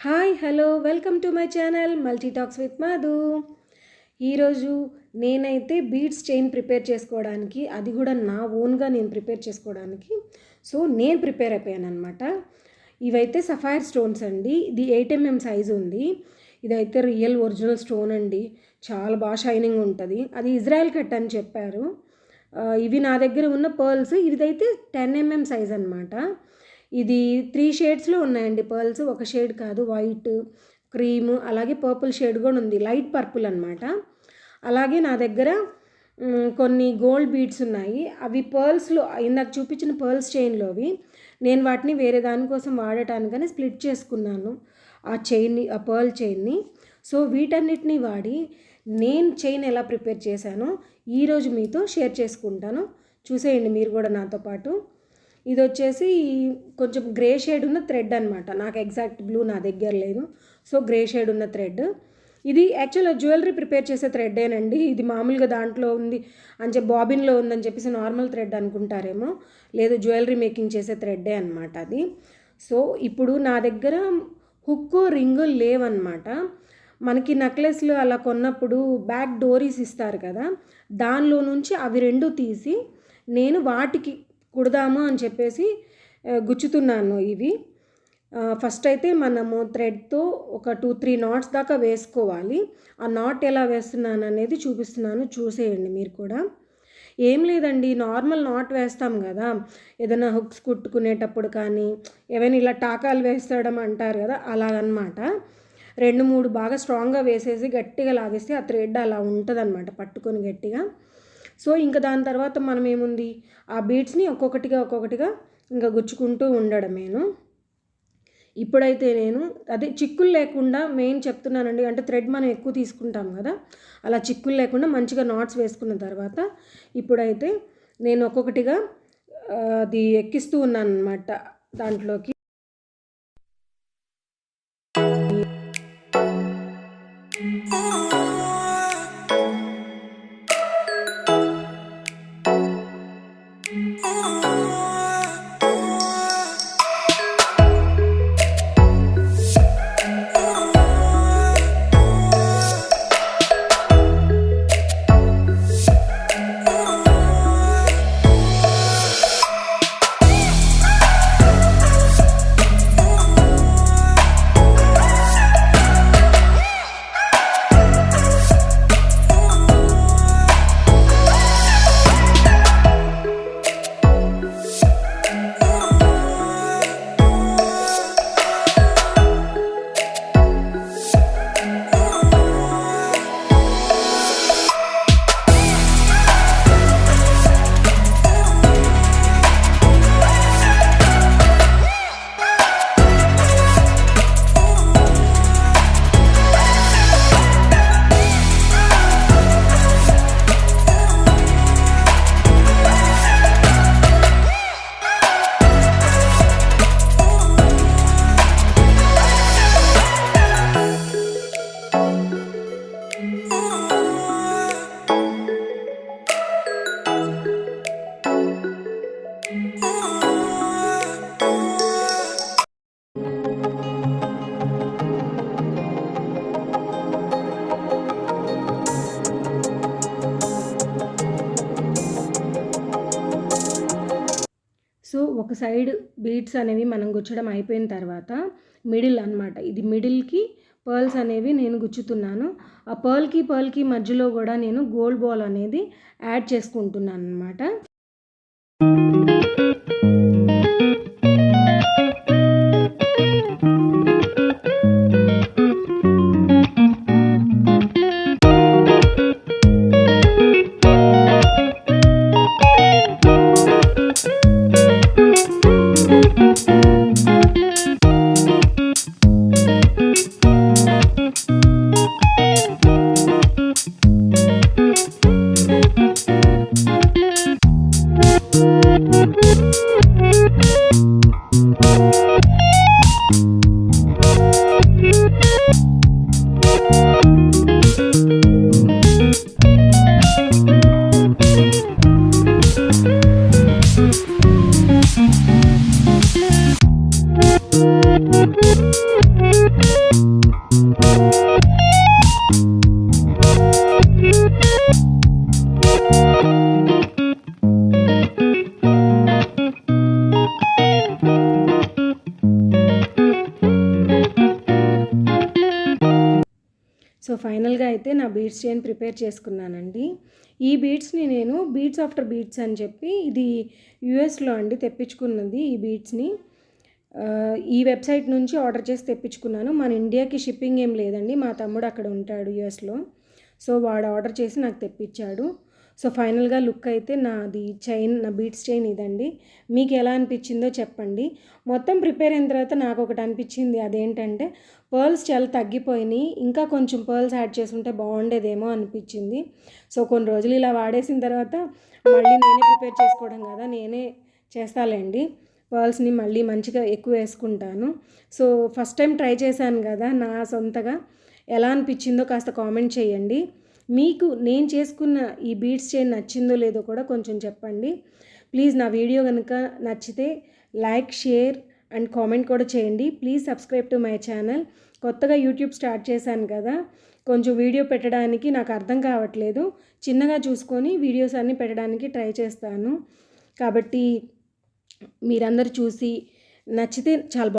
Hi hello welcome to my channel multi talks with Madhu. ఈరోజు నేనైతే beads chain prepare చేసుకోవడానికి, అది కూడా నా ఓన్గా నేను ప్రిపేర్ చేసుకోవడానికి నేను ప్రిపేర్ అయిపోయాను అనమాట. ఇవైతే సఫైర్ స్టోన్స్ అండి. ఇది 8mm సైజు ఉంది. ఇదైతే రియల్ ఒరిజినల్ స్టోన్ అండి. చాలా బాగా షైనింగ్ ఉంటుంది. అది ఇజ్రాయెల్ కట్ అని చెప్పారు. ఇవి నా దగ్గర ఉన్న పర్ల్స్. ఇదైతే 10mm సైజ్ అనమాట. ఇది 3 షేడ్స్లో ఉన్నాయండి పర్ల్స్. ఒక షేడ్ కాదు, వైట్, క్రీమ్, అలాగే పర్పుల్ షేడ్ కూడా ఉంది, లైట్ పర్పుల్ అనమాట. అలాగే నా దగ్గర కొన్ని గోల్డ్ బీడ్స్ ఉన్నాయి. అవి పర్ల్స్లో ఇందాక చూపించిన పర్ల్స్ చైన్లోవి. నేను వాటిని వేరే దానికోసం వాడటానికని స్ప్లిట్ చేసుకున్నాను ఆ పర్ల్ చైన్ని. వీటన్నిటిని వాడి నేను చైన్ ఎలా ప్రిపేర్ చేశానో ఈరోజు మీతో షేర్ చేసుకుంటాను. చూసేయండి మీరు కూడా నాతో పాటు. ఇది వచ్చేసి కొంచెం గ్రే షేడ్ ఉన్న థ్రెడ్ అనమాట. నాకు ఎగ్జాక్ట్ బ్లూ నా దగ్గర లేదు, గ్రే షేడ్ ఉన్న థ్రెడ్. ఇది యాక్చువల్గా జ్యువెలరీ ప్రిపేర్ చేసే థ్రెడ్డేనండి. ఇది మామూలుగా దాంట్లో ఉంది అని చెప్పి, బాబిన్లో ఉందని చెప్పేసి నార్మల్ థ్రెడ్ అనుకుంటారేమో. లేదు, జ్యువెలరీ మేకింగ్ చేసే థ్రెడ్డే అనమాట అది. ఇప్పుడు నా దగ్గర హుక్కు రింగు లేవన్నమాట. మనకి నెక్లెస్లు అలా కొన్నప్పుడు బ్యాక్ డోరీస్ ఇస్తారు కదా, దానిలో నుంచి అవి రెండు తీసి నేను వాటికి కుడదాము అని చెప్పేసి గుచ్చుతున్నాను. ఇవి ఫస్ట్ అయితే మనము థ్రెడ్తో ఒక 2-3 నాట్స్ దాకా వేసుకోవాలి. ఆ నాట్ ఎలా వేస్తున్నాను అనేది చూపిస్తున్నాను, చూసేయండి మీరు కూడా. ఏం లేదండి, నార్మల్ నాట్ వేస్తాం కదా ఏదైనా హుక్స్ కుట్టుకునేటప్పుడు, కానీ ఏమైనా ఇలా టాకాలు వేస్తడం అంటారు కదా, అలాగనమాట. 2-3 బాగా స్ట్రాంగ్గా వేసేసి గట్టిగా లాగేస్తే ఆ థ్రెడ్ అలా ఉంటుంది అనమాట, పట్టుకొని గట్టిగా. ఇంకా దాని తర్వాత మనం ఏముంది, ఆ బీడ్స్ని ఒక్కొక్కటిగా ఇంకా గుచ్చుకుంటూ ఉండడమేను. ఇప్పుడైతే నేను అదే చిక్కులు లేకుండా మెయిన్ చెప్తున్నానండి. అంటే థ్రెడ్ మనం ఎక్కువ తీసుకుంటాం కదా, అలా చిక్కులు లేకుండా మంచిగా నాట్స్ వేసుకున్న తర్వాత ఇప్పుడైతే నేను ఒక్కొక్కటిగా అది ఎక్కిస్తూ ఉన్నాను అనమాట దాంట్లోకి. ఒక సైడ్ బీడ్స్ అనేవి మనం గుచ్చడం అయిపోయిన తర్వాత మిడిల్ అనమాట, ఇది మిడిల్కి పర్ల్స్ అనేవి నేను గుచ్చుతున్నాను. ఆ పర్ల్కి మధ్యలో కూడా నేను గోల్డ్ బాల్ అనేది యాడ్ చేసుకుంటున్నాను అనమాట. సో ఫైనల్గా అయితే నా బీడ్స్ చైన్ ప్రిపేర్ చేసుకున్నానండి. ఈ బీడ్స్ని నేను బీడ్స్ ఆఫ్టర్ బీడ్స్ అని చెప్పి ఇది యూఎస్లో అండి తెప్పించుకున్నది. ఈ బీడ్స్ని ఈ వెబ్సైట్ నుంచి ఆర్డర్ చేసి తెప్పించుకున్నాను. మన ఇండియాకి షిప్పింగ్ ఏం లేదండి, మా తమ్ముడు అక్కడ ఉంటాడు యూఎస్లో. సో వాడు ఆర్డర్ చేసి నాకు తెప్పించాడు. సో ఫైనల్గా లుక్ అయితే నాది చైన్, నా బీడ్స్ చైన్ ఇదండి. మీకు ఎలా అనిపించిందో చెప్పండి. మొత్తం ప్రిపేర్ అయిన తర్వాత నాకు ఒకటి అనిపించింది, అదేంటంటే పర్ల్స్ చాలా తగ్గిపోయినాయి, ఇంకా కొంచెం పర్ల్స్ యాడ్ చేసుంటే బాగుండేదేమో అనిపించింది. సో కొన్ని రోజులు ఇలా వాడేసిన తర్వాత మళ్ళీ నేనే ప్రిపేర్ చేసుకోవడం కదా, నేనే చేస్తాలేండి. పర్ల్స్ని మళ్ళీ మంచిగా ఎక్కువ వేసుకుంటాను. సో ఫస్ట్ టైం ట్రై చేశాను కదా, నా సొంతగా ఎలా అనిపించిందో కాస్త కామెంట్ చేయండి. మీకు నేను చేసుకున్న ఈ బీడ్స్ చైన్ నచ్చిందో లేదో కూడా కొంచెం చెప్పండి. ప్లీజ్ నా వీడియో కనుక నచ్చితే లైక్, షేర్ అండ్ కామెంట్ కూడా చేయండి. Please subscribe to my channel. కొత్తగా యూట్యూబ్ స్టార్ట్ చేశాను కదా, కొంచెం వీడియో పెట్టడానికి నాకు అర్థం కావట్లేదు. చిన్నగా చూసుకొని వీడియోస్ అన్నీ పెట్టడానికి ట్రై చేస్తాను. కాబట్టి మీరందరూ చూసి నచ్చితే చాలా